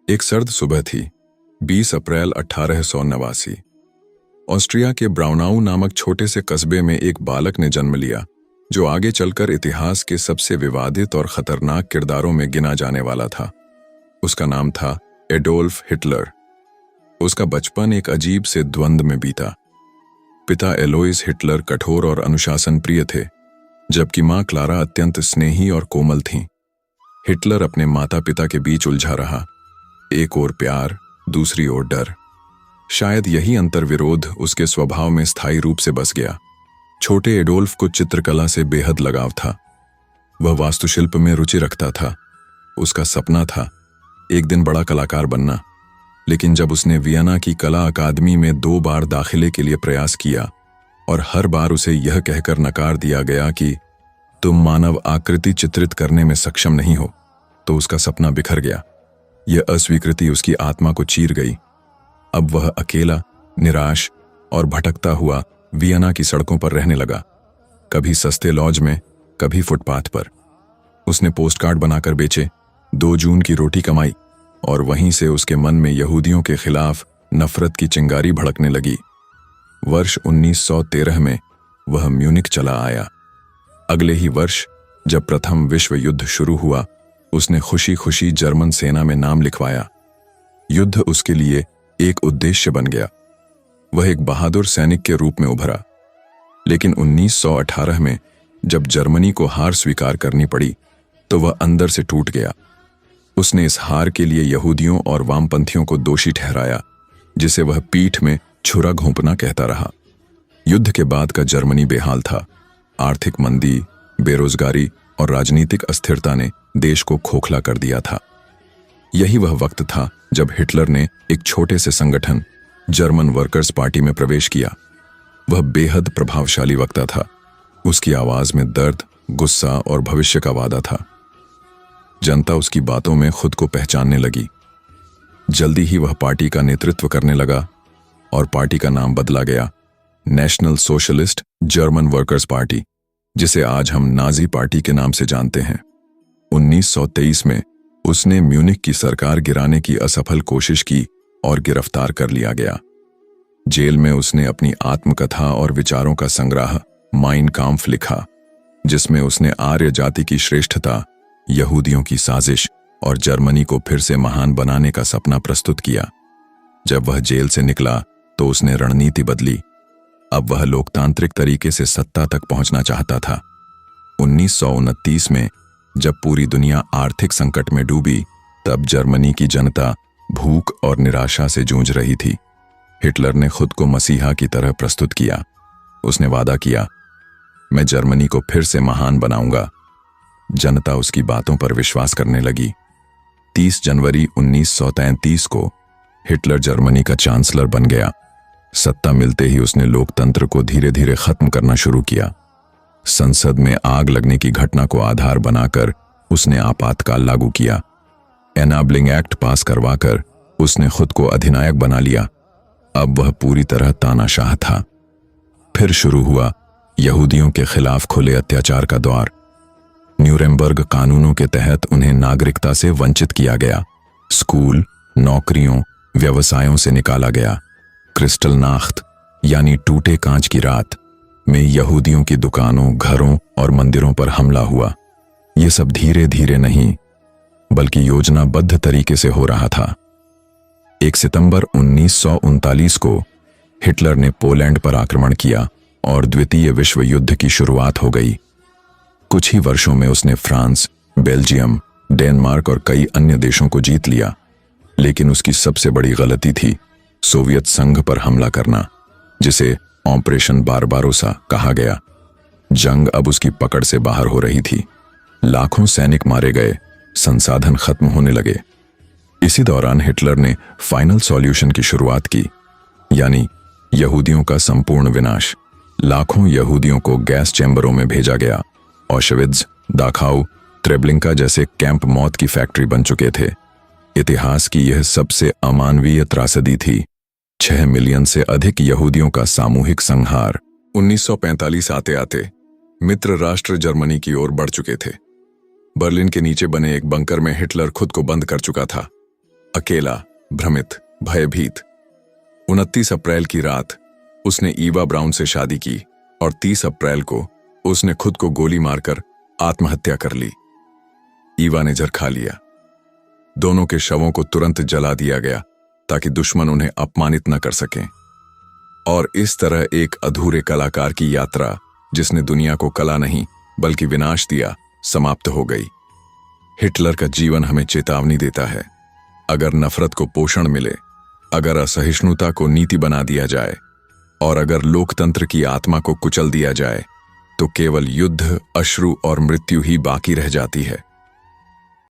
एक सर्द सुबह थी, 20 अप्रैल 1889। ऑस्ट्रिया के ब्राउनाउ नामक छोटे से कस्बे में एक बालक ने जन्म लिया जो आगे चलकर इतिहास के सबसे विवादित और खतरनाक किरदारों में गिना जाने वाला था। उसका नाम था एडोल्फ हिटलर। उसका बचपन एक अजीब से द्वंद्व में बीता। पिता एलोइस हिटलर कठोर और अनुशासन प्रिय थे, जबकि मां क्लारा अत्यंत स्नेही और कोमल थीं। हिटलर अपने माता पिता के बीच उलझा रहा, एक ओर प्यार, दूसरी ओर डर। शायद यही अंतर्विरोध उसके स्वभाव में स्थायी रूप से बस गया। छोटे एडोल्फ को चित्रकला से बेहद लगाव था। वह वास्तुशिल्प में रुचि रखता था। उसका सपना था एक दिन बड़ा कलाकार बनना। लेकिन जब उसने वियना की कला अकादमी में 2 बार दाखिले के लिए प्रयास किया और हर बार उसे यह कहकर नकार दिया गया कि तुम मानव आकृति चित्रित करने में सक्षम नहीं हो, तो उसका सपना बिखर गया। यह अस्वीकृति उसकी आत्मा को चीर गई। अब वह अकेला, निराश और भटकता हुआ वियना की सड़कों पर रहने लगा, कभी सस्ते लॉज में, कभी फुटपाथ पर। उसने पोस्टकार्ड बनाकर बेचे, 2 जून की रोटी कमाई और वहीं से उसके मन में यहूदियों के खिलाफ नफरत की चिंगारी भड़कने लगी। वर्ष 1913 में वह म्यूनिख चला आया। अगले ही वर्ष जब प्रथम विश्व युद्ध शुरू हुआ, उसने खुशी खुशी जर्मन सेना में नाम लिखवाया। युद्ध उसके लिए एक उद्देश्य बन गया। वह एक बहादुर सैनिक के रूप में उभरा। लेकिन 1918 में जब जर्मनी को हार स्वीकार करनी पड़ी, तो वह अंदर से टूट गया। उसने इस हार के लिए यहूदियों और वामपंथियों को दोषी ठहराया, जिसे वह पीठ में छुरा घोंपना कहता रहा। युद्ध के बाद का जर्मनी बेहाल था। आर्थिक मंदी, बेरोजगारी और राजनीतिक अस्थिरता ने देश को खोखला कर दिया था। यही वह वक्त था जब हिटलर ने एक छोटे से संगठन जर्मन वर्कर्स पार्टी में प्रवेश किया। वह बेहद प्रभावशाली वक्ता था। उसकी आवाज में दर्द, गुस्सा और भविष्य का वादा था। जनता उसकी बातों में खुद को पहचानने लगी। जल्दी ही वह पार्टी का नेतृत्व करने लगा और पार्टी का नाम बदला गया national socialist German workers party, जिसे आज हम नाजी पार्टी के नाम से जानते हैं। 1923 में उसने म्यूनिख की सरकार गिराने की असफल कोशिश की और गिरफ्तार कर लिया गया। जेल में उसने अपनी आत्मकथा और विचारों का संग्रह माइन काम्फ लिखा, जिसमें उसने आर्य जाति की श्रेष्ठता, यहूदियों की साजिश और जर्मनी को फिर से महान बनाने का सपना प्रस्तुत किया। जब वह जेल से निकला तो उसने रणनीति बदली। अब वह लोकतांत्रिक तरीके से सत्ता तक पहुंचना चाहता था। 1929 में जब पूरी दुनिया आर्थिक संकट में डूबी, तब जर्मनी की जनता भूख और निराशा से जूझ रही थी। हिटलर ने खुद को मसीहा की तरह प्रस्तुत किया। उसने वादा किया, मैं जर्मनी को फिर से महान बनाऊंगा। जनता उसकी बातों पर विश्वास करने लगी। 30 जनवरी 1933 को हिटलर जर्मनी का चांसलर बन गया। सत्ता मिलते ही उसने लोकतंत्र को धीरे धीरे खत्म करना शुरू किया। संसद में आग लगने की घटना को आधार बनाकर उसने आपातकाल लागू किया। एनाबलिंग एक्ट पास करवाकर उसने खुद को अधिनायक बना लिया। अब वह पूरी तरह तानाशाह था। फिर शुरू हुआ यहूदियों के खिलाफ खुले अत्याचार का दौर। न्यूरेमबर्ग कानूनों के तहत उन्हें नागरिकता से वंचित किया गया। स्कूल, नौकरियों, व्यवसायों से निकाला गया। क्रिस्टल नाख्त यानी टूटे कांच की रात में यहूदियों की दुकानों, घरों और मंदिरों पर हमला हुआ। ये सब धीरे धीरे नहीं, बल्कि योजनाबद्ध तरीके से हो रहा था। 1 सितंबर 1939 को हिटलर ने पोलैंड पर आक्रमण किया और द्वितीय विश्व युद्ध की शुरुआत हो गई। कुछ ही वर्षों में उसने फ्रांस, बेल्जियम, डेनमार्क और कई अन्य देशों को जीत लिया। लेकिन उसकी सबसे बड़ी गलती थी सोवियत संघ पर हमला करना, जिसे ऑपरेशन बारबारोसा कहा गया। जंग अब उसकी पकड़ से बाहर हो रही थी। लाखों सैनिक मारे गए, संसाधन खत्म होने लगे। इसी दौरान हिटलर ने फाइनल सॉल्यूशन की शुरुआत की, यानी यहूदियों का संपूर्ण विनाश। लाखों यहूदियों को गैस चैम्बरों में भेजा गया। ऑशविट्ज, दाखाउ, ट्रेबलिंका जैसे कैंप मौत की फैक्ट्री बन चुके थे। इतिहास की यह सबसे अमानवीय त्रासदी थी। 6 मिलियन से अधिक यहूदियों का सामूहिक संहार। 1945 आते आते मित्र राष्ट्र जर्मनी की ओर बढ़ चुके थे। बर्लिन के नीचे बने एक बंकर में हिटलर खुद को बंद कर चुका था। अकेला, भ्रमित, भयभीत। 29 अप्रैल की रात उसने ईवा ब्राउन से शादी की और 30 अप्रैल को उसने खुद को गोली मारकर आत्महत्या कर ली। ईवा ने जहर खा लिया। दोनों के शवों को तुरंत जला दिया गया ताकि दुश्मन उन्हें अपमानित न कर सकें। और इस तरह एक अधूरे कलाकार की यात्रा, जिसने दुनिया को कला नहीं बल्कि विनाश दिया, समाप्त हो गई। हिटलर का जीवन हमें चेतावनी देता है, अगर नफरत को पोषण मिले, अगर असहिष्णुता को नीति बना दिया जाए और अगर लोकतंत्र की आत्मा को कुचल दिया जाए, तो केवल युद्ध, अश्रु और मृत्यु ही बाकी रह जाती है।